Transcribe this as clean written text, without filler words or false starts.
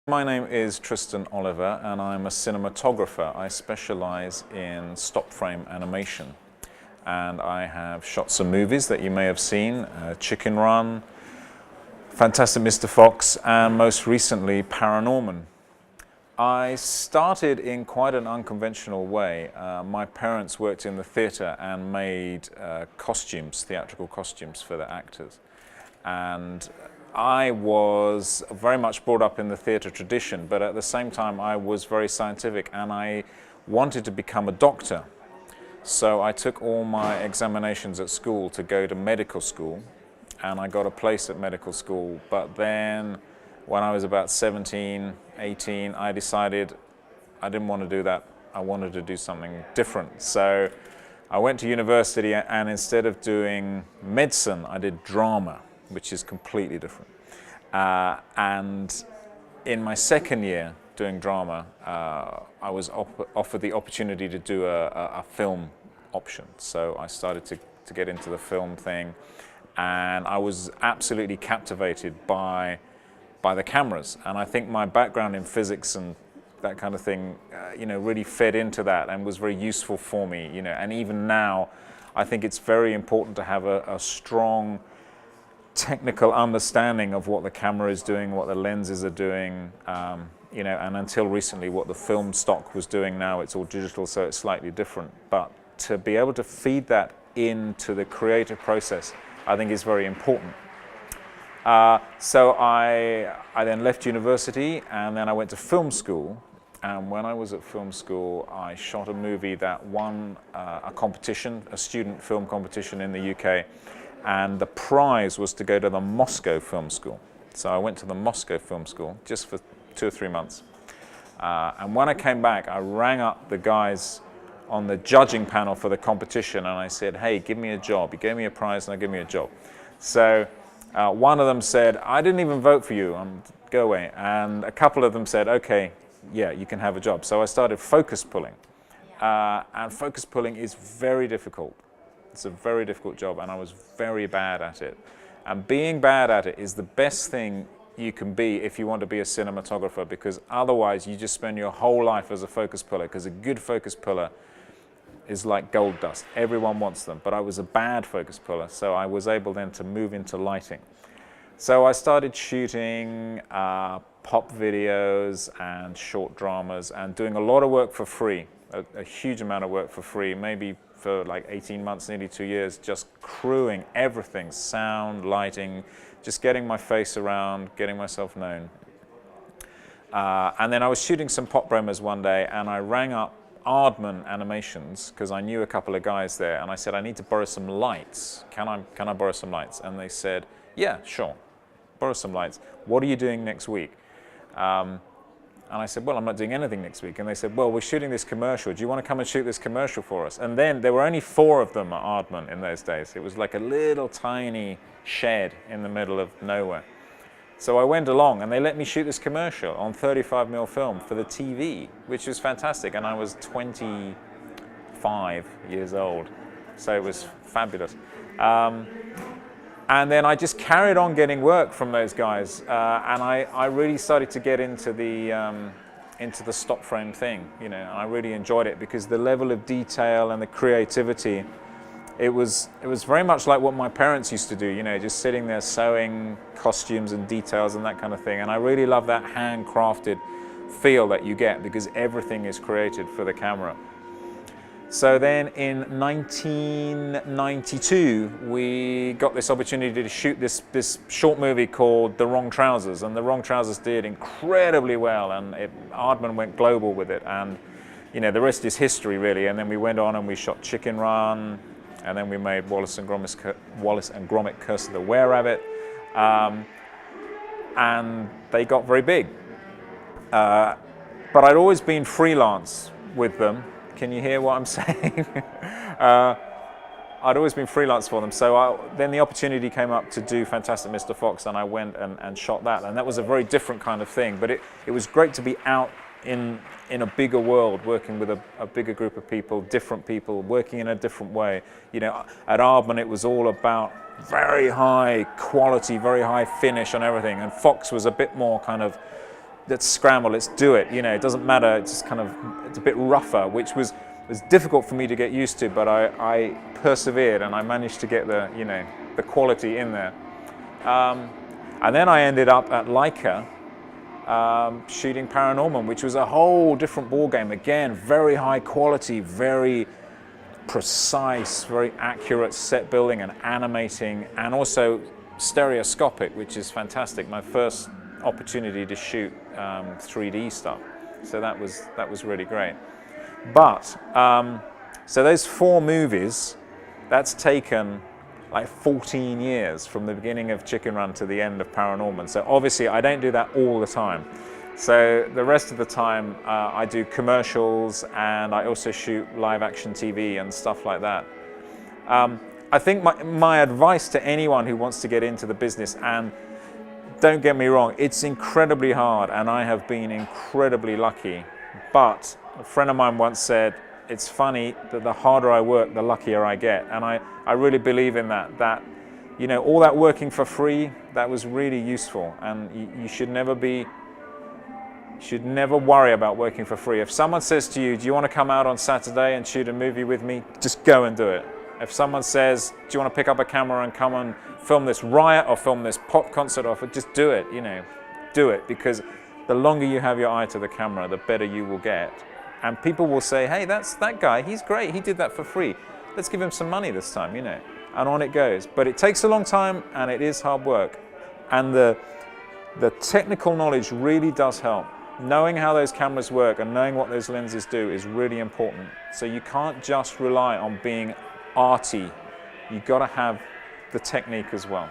My name is Tristan Oliver and I'm a cinematographer. I specialize in stop frame animation and I have shot some movies that you may have seen, Chicken Run, Fantastic Mr. Fox and most recently ParaNorman. I started in quite an unconventional way. My parents worked in the theatre and made costumes, theatrical costumes for the actors. And I was very much brought up in the theatre tradition, but at the same time I was very scientific and I wanted to become a doctor. So I took all my examinations at school to go to medical school and I got a place at medical school. But then when I was about 17, 18, I decided I didn't want to do that. I wanted to do something different. So I went to university and instead of doing medicine, I did drama, which is completely different. And in my second year doing drama, I was offered the opportunity to do a film option. So I started to get into the film thing, and I was absolutely captivated by the cameras. And I think my background in physics and that kind of thing, really fed into that and was very useful for me. And even now, I think it's very important to have a strong technical understanding of what the camera is doing, what the lenses are doing, and until recently what the film stock was doing. Now it's all digital, so it's slightly different. But to be able to feed that into the creative process, I think is very important. So I then left university and then I went to film school. And when I was at film school, I shot a movie that won a competition, a student film competition in the UK. And the prize was to go to the Moscow Film School. So I went to the Moscow Film School just for 2 or 3 months. And when I came back, I rang up the guys on the judging panel for the competition and I said, hey, give me a job. You gave me a prize and I give me a job. So one of them said, I didn't even vote for you, go away. And a couple of them said, okay, yeah, you can have a job. So I started focus pulling. And focus pulling is very difficult. It's a very difficult job and I was very bad at it. And being bad at it is the best thing you can be if you want to be a cinematographer, because otherwise you just spend your whole life as a focus puller, because a good focus puller is like gold dust. Everyone wants them, but I was a bad focus puller, so I was able then to move into lighting. So I started shooting pop videos and short dramas and doing a lot of work for free, a huge amount of work for free, maybe for like 18 months, nearly 2 years, just crewing everything, sound, lighting, just getting my face around, getting myself known. And then I was shooting some pop promos one day and I rang up Aardman Animations because I knew a couple of guys there and I said, I need to borrow some lights. Can I borrow some lights? And they said, yeah, sure, borrow some lights. What are you doing next week? And I said, well, I'm not doing anything next week. And they said, well, we're shooting this commercial. Do you want to come and shoot this commercial for us? And then there were only 4 of them at Aardman in those days. It was like a little tiny shed in the middle of nowhere. So I went along and they let me shoot this commercial on 35mm film for the TV, which was fantastic. And I was 25 years old. So it was fabulous. And then I just carried on getting work from those guys, and I really started to get into the stop frame thing, and I really enjoyed it because the level of detail and the creativity, it was very much like what my parents used to do, just sitting there sewing costumes and details and that kind of thing. And I really love that handcrafted feel that you get because everything is created for the camera. So then in 1992, we got this opportunity to shoot this short movie called The Wrong Trousers, and The Wrong Trousers did incredibly well, and Aardman went global with it, and the rest is history really. And then we went on and we shot Chicken Run, and then we made Wallace and Gromit Curse of the Wererabbit, and they got very big. But I'd always been freelance with them. Can you hear what I'm saying? I'd always been freelance for them, so then the opportunity came up to do Fantastic Mr. Fox, and I went and shot that, and that was a very different kind of thing. But it was great to be out in a bigger world, working with a bigger group of people, different people, working in a different way. At Aardman it was all about very high quality, very high finish on everything, and Fox was a bit more kind of let's scramble, let's do it. You know, it doesn't matter. It's just kind of, it's a bit rougher, which was difficult for me to get used to, but I persevered and I managed to get the, you know, the quality in there. And then I ended up at Laika shooting ParaNorman, which was a whole different ball game. Again, very high quality, very precise, very accurate set building and animating, and also stereoscopic, which is fantastic. My first opportunity to shoot 3D stuff, so that was really great. But so those 4 movies, that's taken like 14 years from the beginning of Chicken Run to the end of ParaNorman. So obviously I don't do that all the time. So the rest of the time I do commercials, and I also shoot live action TV and stuff like that. I think my advice to anyone who wants to get into the business, and don't get me wrong, it's incredibly hard and I have been incredibly lucky, but a friend of mine once said, it's funny that the harder I work, the luckier I get. And I really believe in that, you know, all that working for free, that was really useful. And you should never worry about working for free. If someone says to you, do you want to come out on Saturday and shoot a movie with me? Just go and do it. If someone says, do you want to pick up a camera and come and film this riot or film this pop concert offer? Just do it, you know, do it. Because the longer you have your eye to the camera, the better you will get. And people will say, hey, that's that guy, he's great, he did that for free. Let's give him some money this time, you know. And on it goes. But it takes a long time and it is hard work. And the technical knowledge really does help. Knowing how those cameras work and knowing what those lenses do is really important. So you can't just rely on being arty. You've got to have the technique as well.